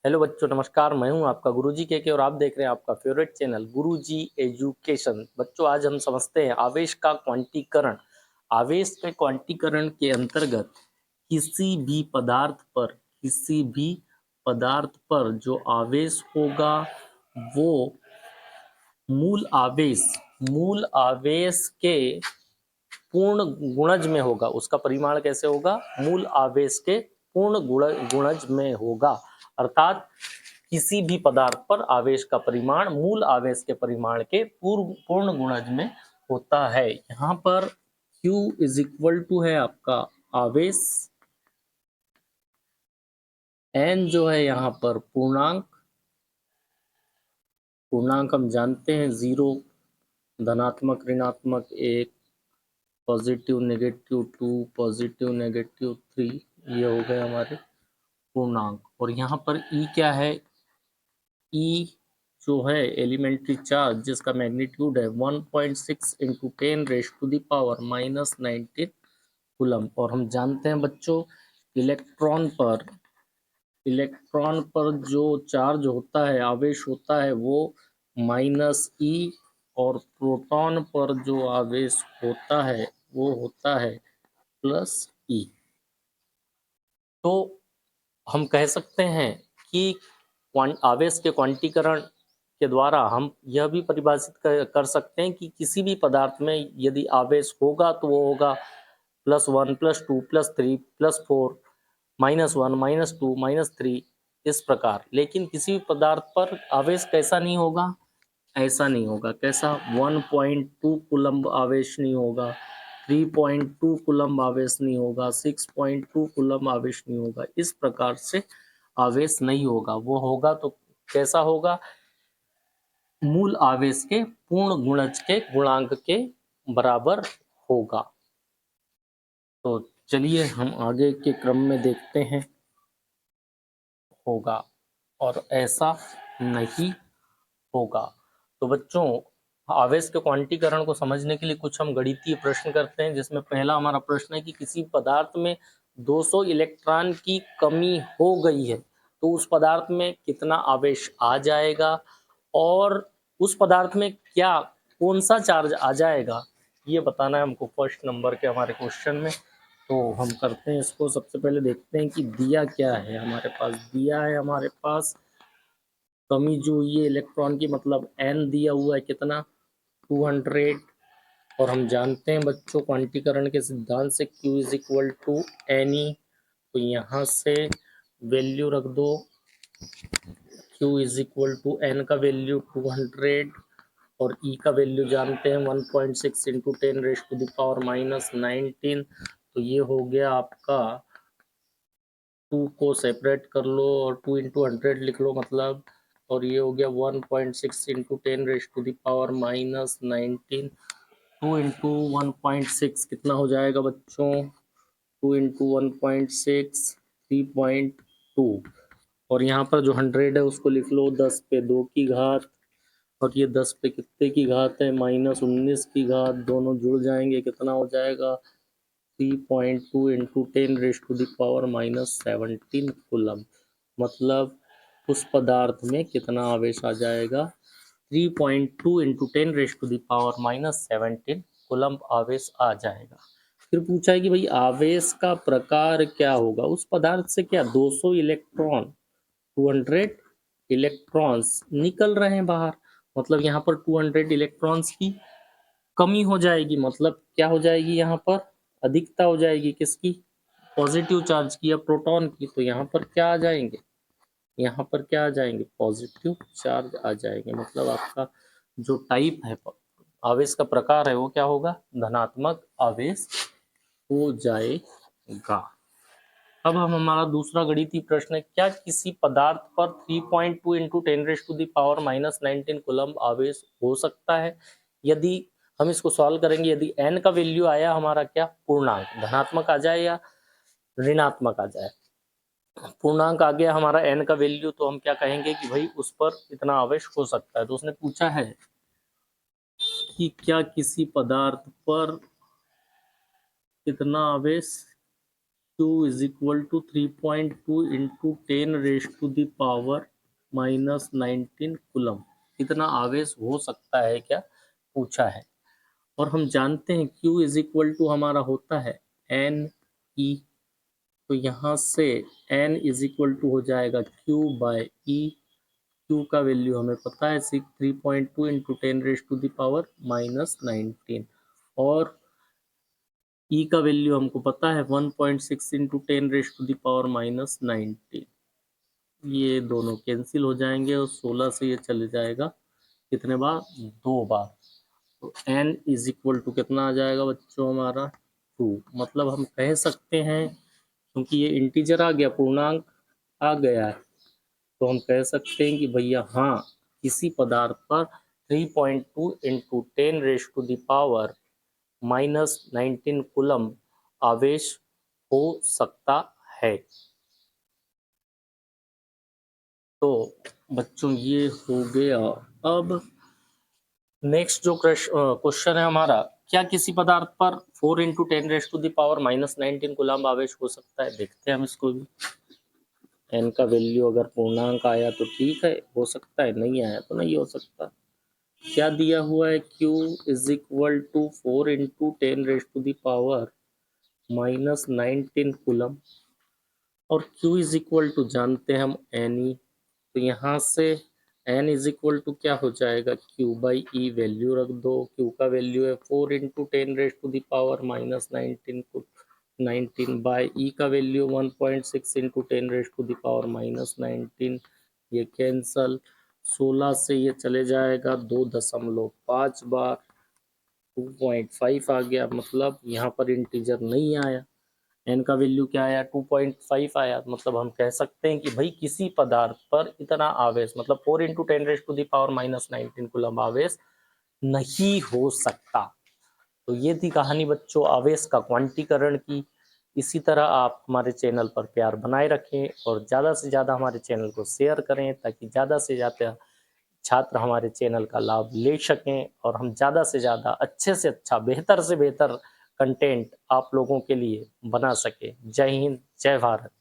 Hello बच्चों, नमस्कार। मैं हूं आपका गुरुजी के और आप देख रहे हैं आपका फेवरेट चैनल गुरुजी एजुकेशन। बच्चों, आज हम समझते हैं आवेश का क्वांटीकरण। आवेश के क्वांटीकरण के अंतर्गत किसी भी पदार्थ पर जो आवेश होगा वो मूल आवेश के पूर्ण गुणज में होगा। उसका परिमाण कैसे होगा? मूल आवेश के पूर्ण गुणज में होगा। अर्थात किसी भी पदार्थ पर आवेश का परिमाण मूल आवेश के परिमाण के पूर्ण गुणज में होता है। यहाँ पर Q इज इक्वल टू है आपका आवेश, N जो है यहाँ पर पूर्णांक हम जानते हैं 0, धनात्मक ऋणात्मक 1, पॉजिटिव नेगेटिव 2, पॉजिटिव नेगेटिव 3, ये हो गए हमारे पूर्णांक। और यहाँ पर E क्या है? E जो है एलिमेंट्री चार्ज, जिसका मैग्नीट्यूड है 1.6 इंटू 10⁻⁻19 कूलम। और हम जानते हैं बच्चों, इलेक्ट्रॉन पर जो चार्ज होता है, आवेश होता है, वो -E, और प्रोटॉन पर जो आवेश होता है वो होता है +E। तो हम कह सकते हैं कि आवेश के क्वांटीकरण के द्वारा हम यह भी परिभाषित कर सकते हैं कि किसी भी पदार्थ में यदि आवेश होगा तो वो होगा +1, +2, +3, +4, -1, -2, -3, इस प्रकार। लेकिन किसी भी पदार्थ पर आवेश कैसा नहीं होगा? ऐसा नहीं होगा। कैसा? 1.2 कूलम्ब आवेश नहीं होगा, 3.2 कूलम्ब आवेश नहीं होगा, 6.2 कूलम्ब आवेश नहीं होगा। इस प्रकार से आवेश नहीं होगा। वो होगा तो कैसा होगा? मूल आवेश के पूर्ण गुणज के गुणांक के बराबर होगा। तो चलिए हम आगे के क्रम में देखते हैं। होगा और ऐसा नहीं होगा। तो बच्चों, आवेश के क्वांटीकरण को समझने के लिए कुछ हम गणितीय प्रश्न करते हैं, जिसमें पहला हमारा प्रश्न है कि किसी पदार्थ में 200 इलेक्ट्रॉन की कमी हो गई है तो उस पदार्थ में कितना आवेश आ जाएगा और उस पदार्थ में क्या कौन सा चार्ज आ जाएगा, ये बताना है हमको फर्स्ट नंबर के हमारे क्वेश्चन में। तो हम करते हैं इसको। सबसे पहले देखते हैं कि दिया क्या है हमारे पास। दिया है हमारे पास कमी जो हुई है इलेक्ट्रॉन की, मतलब n दिया हुआ है कितना? 200। और हम जानते हैं बच्चों क्वांटीकरण के सिद्धांत से Q is equal to NE। तो यहाँ से वैल्यू रख दो। Q is equal to N का वैल्यू 200 और E का वैल्यू जानते हैं 1.6 इंटू 10⁻⁻19। तो ये हो गया आपका, 2 को सेपरेट कर लो और 2 इंटू 100 लिख लो, मतलब। और ये हो गया 1.6 इंटू 10⁻⁻19। 2 इंटू 1.6 कितना हो जाएगा बच्चों? 2 इंटू 1.6 3.2। और यहाँ पर जो 100 है उसको लिख लो 10 पे 2 की घात, और ये 10 पे कितने की घात है? -19 की घात। दोनों जुड़ जाएंगे, कितना हो जाएगा? 3.2 इंटू 10⁻⁻17 कूलम। मतलब उस पदार्थ में कितना आवेश आ जाएगा? 3.2 इंटू 10⁻⁻17 कूलम आवेश आ जाएगा। फिर पूछा है कि भाई आवेश का प्रकार क्या होगा उस पदार्थ से? क्या 200 इलेक्ट्रॉन, 200 इलेक्ट्रॉन्स निकल रहे हैं बाहर, मतलब यहाँ पर 200 इलेक्ट्रॉन्स की कमी हो जाएगी। मतलब क्या हो जाएगी? यहाँ पर अधिकता हो जाएगी किसकी? पॉजिटिव चार्ज की या प्रोटॉन की। तो यहाँ पर क्या आ जाएंगे? यहाँ पर क्या आ जाएंगे? पॉजिटिव चार्ज आ जाएंगे। मतलब आपका जो टाइप है, आवेश का प्रकार है, वो क्या होगा? धनात्मक आवेश हो जाएगा। अब हम हमारा दूसरा गणितीय प्रश्न है, क्या किसी पदार्थ पर 3.2 इंटू 10⁻⁻19 कूलम्ब आवेश हो सकता है? यदि हम इसको सॉल्व करेंगे, यदि n का वैल्यू आया हमारा क्या? पूर्णांक, धनात्मक आ जाए या ऋणात्मक आ जाए। पूर्णांक आ गया हमारा n का वैल्यू, तो हम क्या कहेंगे कि भाई उस पर इतना आवेश हो सकता है। तो उसने पूछा है कि क्या किसी पदार्थ पर कितना आवेश Q is equal to 3.2 into 10⁻⁻⁻19 coulomb, इतना आवेश हो सकता है क्या पूछा है। और हम जानते हैं Q इज इक्वल टू हमारा होता है एन ई, तो यहाँ से N इज इक्वल टू हो जाएगा Q बाय ई। Q का वैल्यू हमें पता है 3.2 इंटू 10⁻⁻19 और E का वैल्यू हमको पता है 1.6 इंटू 10⁻⁻19। ये दोनों कैंसिल हो जाएंगे और 16 से ये चले जाएगा कितने बार, 2 बार। तो n इज इक्वल टू कितना आ जाएगा बच्चों हमारा 2। मतलब हम कह सकते हैं, क्योंकि ये इंटीजर आ गया, पूर्णांक आ गया है, तो हम कह सकते हैं कि भैया हाँ, किसी पदार्थ पर 3.2 इंटू 10⁻⁻19 कूलम आवेश हो सकता है। तो बच्चों ये हो गया। अब नेक्स्ट जो क्वेश्चन है हमारा, क्या किसी पदार्थ पर 4 इंटू 10⁻⁻19 कूलम आवेश हो सकता है। देखते हैं हम इसको भी। एन का वैल्यू अगर पूर्णांक आया तो ठीक है, हो सकता है, नहीं आया तो नहीं हो सकता। क्या दिया हुआ है, Q is equal to 4 into 10⁻⁻19 coulomb और Q इज इक्वल टू जानते हैं हम NE, तो यहाँ से N इज इक्वल टू क्या हो जाएगा, Q बाई ई, वैल्यू रख दो। Q का वैल्यू है 4 इंटू 10⁻⁻19 बाई ई का वैल्यू 1.6 इंटू 10⁻⁻19, ये कैंसल। 16 से ये चले जाएगा 2.5 बार, 2.5 आ गया। मतलब यहाँ पर इंटीजर नहीं आया, एन का वैल्यू क्या आया, 2.5 आया। मतलब हम कह सकते हैं कि भाई किसी पदार्थ पर इतना आवेश, मतलब 4 इंटू 10⁻⁻19 कूलम आवेश नहीं हो सकता। तो ये थी कहानी बच्चों आवेश का क्वांटीकरण की। इसी तरह आप हमारे चैनल पर प्यार बनाए रखें और ज़्यादा से ज़्यादा हमारे चैनल को शेयर करें, ताकि ज़्यादा से ज़्यादा छात्र हमारे चैनल का लाभ ले सकें और हम ज़्यादा से ज़्यादा अच्छे से अच्छा, बेहतर से बेहतर कंटेंट आप लोगों के लिए बना सके। जय हिंद, जय भारत।